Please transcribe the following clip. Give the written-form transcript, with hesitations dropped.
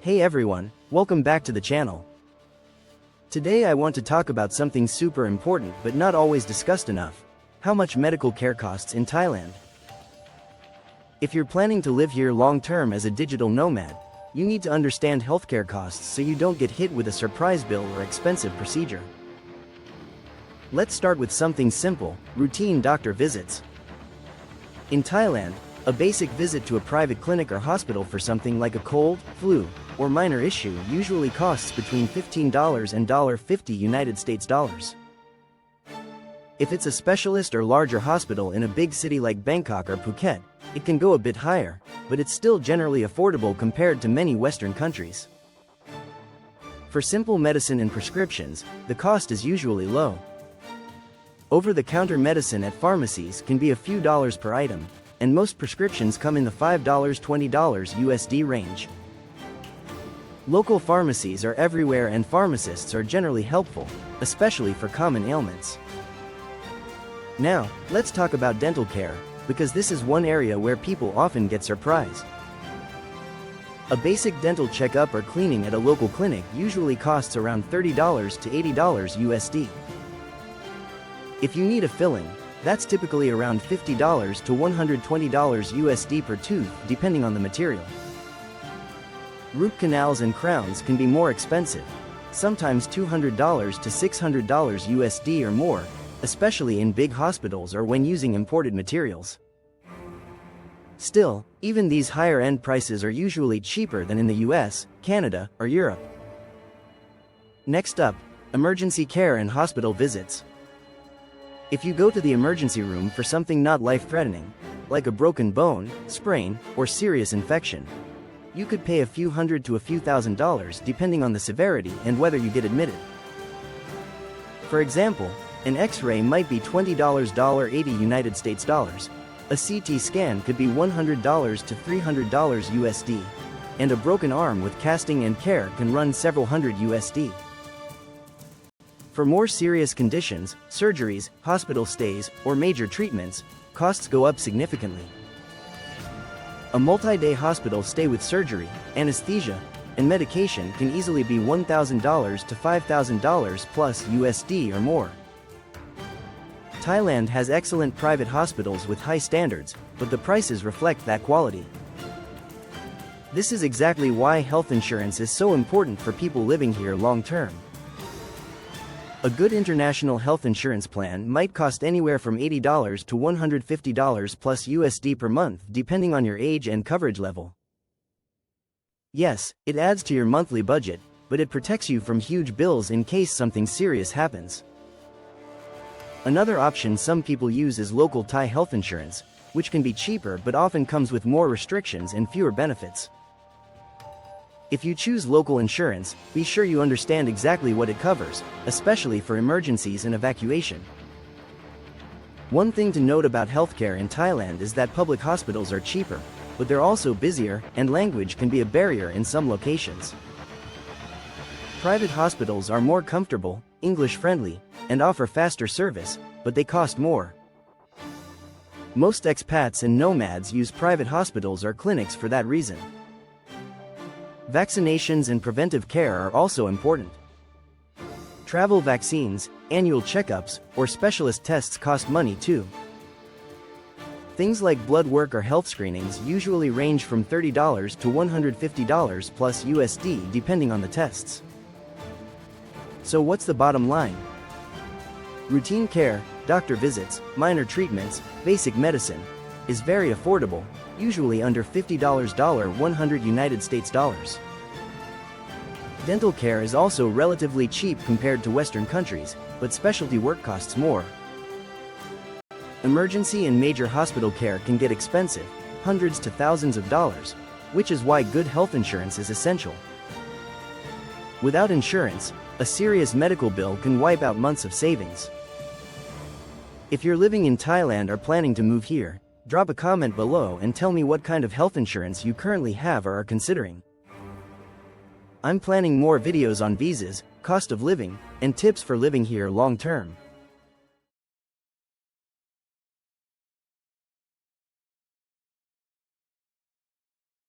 Hey everyone, welcome back to the channel. Today I want to talk about something super important but not always discussed enough. How much medical care costs in Thailand. If you're planning to live here long-term as a digital nomad, you need to understand healthcare costs so you don't get hit with a surprise bill or expensive procedure. Let's start with something simple, routine doctor visits. In Thailand, a basic visit to a private clinic or hospital for something like a cold, flu, or minor issue usually costs between $15 and $50 United States dollars. If it's a specialist or larger hospital in a big city like Bangkok or Phuket, it can go a bit higher, but it's still generally affordable compared to many Western countries. For simple medicine and prescriptions, the cost is usually low. Over-the-counter medicine at pharmacies can be a few dollars per item, and most prescriptions come in the $5–20 USD range. Local pharmacies are everywhere and pharmacists are generally helpful, especially for common ailments. Now, let's talk about dental care, because this is one area where people often get surprised. A basic dental checkup or cleaning at a local clinic usually costs around $30 to $80 USD. If you need a filling, that's typically around $50 to $120 USD per tooth, depending on the material. Root canals and crowns can be more expensive, sometimes $200 to $600 USD or more, especially in big hospitals or when using imported materials. Still, even these higher-end prices are usually cheaper than in the US, Canada, or Europe. Next up, emergency care and hospital visits. If you go to the emergency room for something not life-threatening, like a broken bone, sprain, or serious infection, you could pay a few hundred to a few $1,000s depending on the severity and whether you get admitted. For example, an X-ray might be $20 $80 United States dollars, a CT scan could be $100 to $300 USD, and a broken arm with casting and care can run several hundred USD. For more serious conditions, surgeries, hospital stays, or major treatments, costs go up significantly. A multi-day hospital stay with surgery, anesthesia, and medication can easily be $1,000 to $5,000 plus USD or more. Thailand has excellent private hospitals with high standards, but the prices reflect that quality. This is exactly why health insurance is so important for people living here long-term. A good international health insurance plan might cost anywhere from $80 to $150 plus USD per month depending on your age and coverage level. Yes, it adds to your monthly budget, but it protects you from huge bills in case something serious happens. Another option some people use is local Thai health insurance, which can be cheaper but often comes with more restrictions and fewer benefits. If you choose local insurance, be sure you understand exactly what it covers, especially for emergencies and evacuation. One thing to note about healthcare in Thailand is that public hospitals are cheaper, but they're also busier, and language can be a barrier in some locations. Private hospitals are more comfortable, English-friendly, and offer faster service, but they cost more. Most expats and nomads use private hospitals or clinics for that reason. Vaccinations and preventive care are also important. Travel vaccines, annual checkups, or specialist tests cost money too. Things like blood work or health screenings usually range from $30 to $150 plus USD depending on the tests. So what's the bottom line? Routine care, doctor visits, minor treatments, basic medicine, is very affordable, usually under $50 100 United States dollars. Dental care is also relatively cheap compared to Western countries, but specialty work costs more. Emergency and major hospital care can get expensive, hundreds to thousands of dollars, which is why good health insurance is essential. Without insurance, a serious medical bill can wipe out months of savings. If you're living in Thailand or planning to move here, drop a comment below and tell me what kind of health insurance you currently have or are considering. I'm planning more videos on visas, cost of living, and tips for living here long-term.